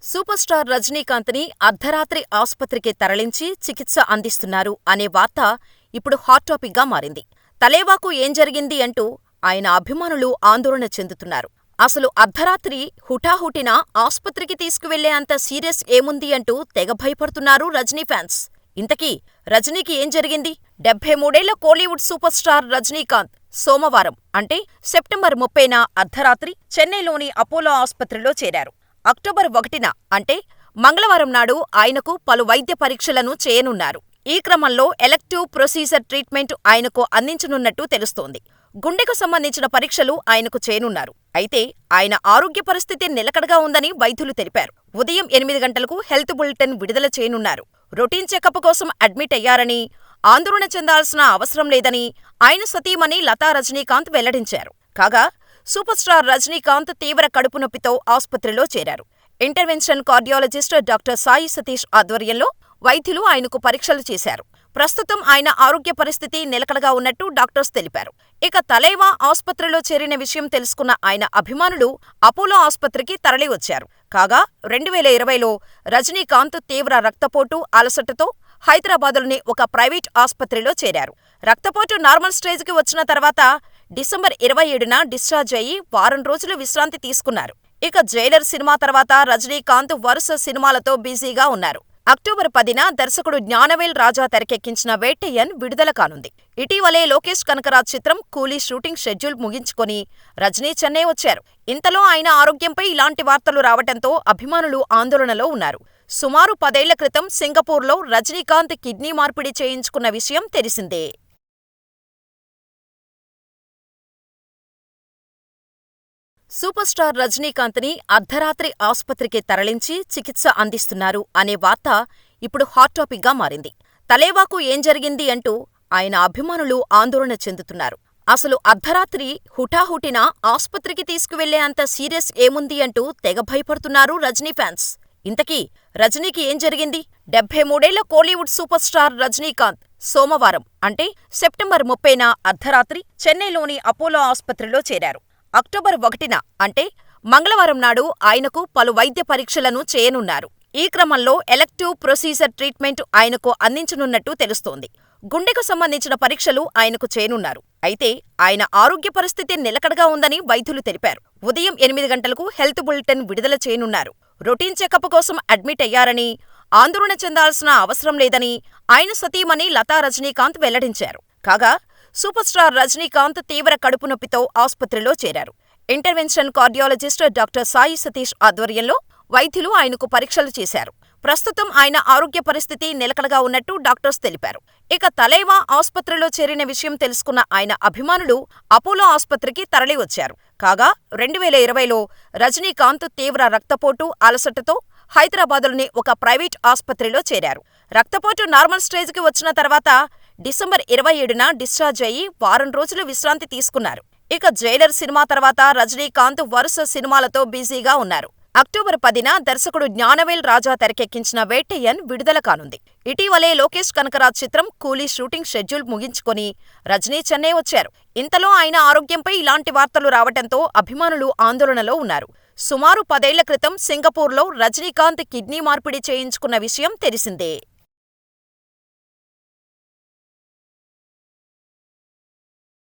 Super star రజనీకాంత్‌ని అర్ధరాత్రి ఆస్పత్రికి తరలించి చికిత్స అందిస్తున్నారు అనే వార్త ఇప్పుడు హాట్ టాపిక్‌గా మారింది. తలేవాకు ఏం జరిగింది అంటూ ఆయన అభిమానులు ఆందోళన చెందుతున్నారు. అసలు అర్ధరాత్రి హుటాహుటిన ఆస్పత్రికి తీసుకువెళ్లే అంత సీరియస్ ఏముంది అంటూ తెగ భయపడుతున్నారు రజనీ ఫ్యాన్స్. ఇంతకీ రజనీకి ఏం జరిగింది? 73 కోలీవుడ్ సూపర్ స్టార్ రజనీకాంత్ సోమవారం అంటే సెప్టెంబర్ 30న అర్ధరాత్రి చెన్నైలోని అపోలో ఆస్పత్రిలో చేరారు. అక్టోబర్ 1న అంటే మంగళవారం నాడు ఆయనకు పలు వైద్య పరీక్షలను చేయనున్నారు. ఈ క్రమంలో ఎలెక్టివ్ ప్రొసీజర్ ట్రీట్మెంట్ ఆయనకు అందించనున్నట్టు తెలుస్తోంది. గుండెకు సంబంధించిన పరీక్షలు ఆయనకు చేయనున్నారు. అయితే ఆయన ఆరోగ్య పరిస్థితి నిలకడగా ఉందని వైద్యులు తెలిపారు. ఉదయం 8 గంటలకు హెల్త్ బులెటిన్ విడుదల చేయనున్నారు. రొటీన్ చెకప్ కోసం అడ్మిట్ అయ్యారని, ఆందోళన చెందాల్సిన అవసరం లేదని ఆయన సతీమణి లతా రజనీకాంత్ వెల్లడించారు. కాగా సూపర్ స్టార్ రజనీకాంత్ తీవ్ర కడుపు నొప్పితో ఆస్పత్రిలో చేరారు. Intervention cardiologist doctor Sai Satish ఆధ్వర్యంలో వైద్యులు ఆయనకు పరీక్షలు చేశారు. ప్రస్తుతం ఆయన ఆరోగ్య పరిస్థితి నిలకడగా ఉన్నట్టు డాక్టర్స్ తెలిపారు. ఇక తలైవా ఆస్పత్రిలో చేరిన విషయం తెలుసుకున్న ఆయన అభిమానులు అపోలో ఆస్పత్రికి తరలివచ్చారు. కాగా 2020లో రజనీకాంత్ తీవ్ర రక్తపోటు, అలసటతో హైదరాబాద్లోని ఒక ప్రైవేట్ ఆస్పత్రిలో చేరారు. రక్తపోటు నార్మల్ స్టేజ్కి వచ్చిన తర్వాత డిసెంబర్ 27న డిశ్చార్జ్ అయ్యి వారం రోజులు విశ్రాంతి తీసుకున్నారు. ఇక జైలర్ సినిమా తర్వాత రజనీకాంత్ వరుస సినిమాలతో బిజీగా ఉన్నారు. అక్టోబర్ 10న దర్శకుడు జ్ఞానవేల్ రాజా తెరకెక్కించిన వేట్టయ్యన్ విడుదల కానుంది. ఇటీవలే లోకేష్ కనకరాజ్ చిత్రం కూలీ షూటింగ్ షెడ్యూల్ ముగించుకొని రజనీ చెన్నై వచ్చారు. ఇంతలో ఆయన ఆరోగ్యంపై ఇలాంటి వార్తలు రావటంతో అభిమానులు ఆందోళనలో ఉన్నారు. సుమారు 10 ఏళ్ల క్రితం సింగపూర్లో రజనీకాంత్ కిడ్నీ మార్పిడి చేయించుకున్న విషయం తెలిసిందే. సూపర్ స్టార్ రజనీకాంత్‌ని అర్ధరాత్రి ఆస్పత్రికి తరలించి చికిత్స అందిస్తున్నారు అనే వార్త ఇప్పుడు హాట్ టాపిక్‌గా మారింది. తలేవాకు ఏం జరిగింది అంటూ ఆయన అభిమానులు ఆందోళన చెందుతున్నారు. అసలు అర్ధరాత్రి హుటాహుటిన ఆస్పత్రికి తీసుకువెళ్లే అంత సీరియస్ ఏముంది అంటూ తెగ భయపడుతున్నారు రజనీ ఫ్యాన్స్. ఇంతకీ రజనీకి ఏం జరిగింది? 73 కోలీవుడ్ సూపర్ స్టార్ రజనీకాంత్ సోమవారం అంటే సెప్టెంబర్ 30న అర్ధరాత్రి చెన్నైలోని అపోలో ఆస్పత్రిలో చేరారు. అక్టోబర్ 1న అంటే మంగళవారం నాడు ఆయనకు పలు వైద్య పరీక్షలను చేయనున్నారు. ఈ క్రమంలో ఎలెక్టివ్ ప్రొసీజర్ ట్రీట్మెంట్ ఆయనకు అందించనున్నట్టు తెలుస్తోంది. గుండెకు సంబంధించిన పరీక్షలు ఆయనకు చేయనున్నారు. అయితే ఆయన ఆరోగ్య పరిస్థితి నిలకడగా ఉందని వైద్యులు తెలిపారు. ఉదయం 8 గంటలకు హెల్త్ బులెటిన్ విడుదల చేయనున్నారు. రొటీన్ చెకప్ కోసం అడ్మిట్ అయ్యారని, ఆందోళన చెందాల్సిన అవసరం లేదని ఆయన సతీమణి లతా రజనీకాంత్ వెల్లడించారు. కాగా సూపర్ స్టార్ రజనీకాంత్ తీవ్ర కడుపు నొప్పితో ఆస్పత్రిలో చేరారు. Intervention cardiologist doctor Sai Satish ఆధ్వర్యంలో వైద్యులు ఆయనకు పరీక్షలు చేశారు. ప్రస్తుతం ఆయన ఆరోగ్య పరిస్థితి నిలకడగా ఉన్నట్టు డాక్టర్స్ తెలిపారు. ఇక తలైవా ఆస్పత్రిలో చేరిన విషయం తెలుసుకున్న ఆయన అభిమానులు అపోలో ఆస్పత్రికి తరలివచ్చారు. కాగా 2020లో రజనీకాంత్ తీవ్ర రక్తపోటు, అలసటతో హైదరాబాద్లోని ఒక ప్రైవేట్ ఆస్పత్రిలో చేరారు. రక్తపోటు నార్మల్ స్టేజ్కి వచ్చిన తర్వాత డిసెంబర్ 27న డిశ్చార్జ్ అయ్యి వారం రోజులు విశ్రాంతి తీసుకున్నారు. ఇక జైలర్ సినిమా తర్వాత రజనీకాంత్ వరుస సినిమాలతో బిజీగా ఉన్నారు. అక్టోబర్ 10న దర్శకుడు జ్ఞానవేల్ రాజా తెరకెక్కించిన వేట్టయ్యన్ విడుదల కానుంది. ఇటీవలే లోకేష్ కనకరాజ్ చిత్రం కూలీ షూటింగ్ షెడ్యూల్ ముగించుకొని రజనీ చెన్నై వచ్చారు. ఇంతలో ఆయన ఆరోగ్యంపై ఇలాంటి వార్తలు రావటంతో అభిమానులు ఆందోళనలో ఉన్నారు. సుమారు 10 ఏళ్ల క్రితం సింగపూర్లో రజనీకాంత్ కిడ్నీ మార్పిడి చేయించుకున్న విషయం తెలిసిందే.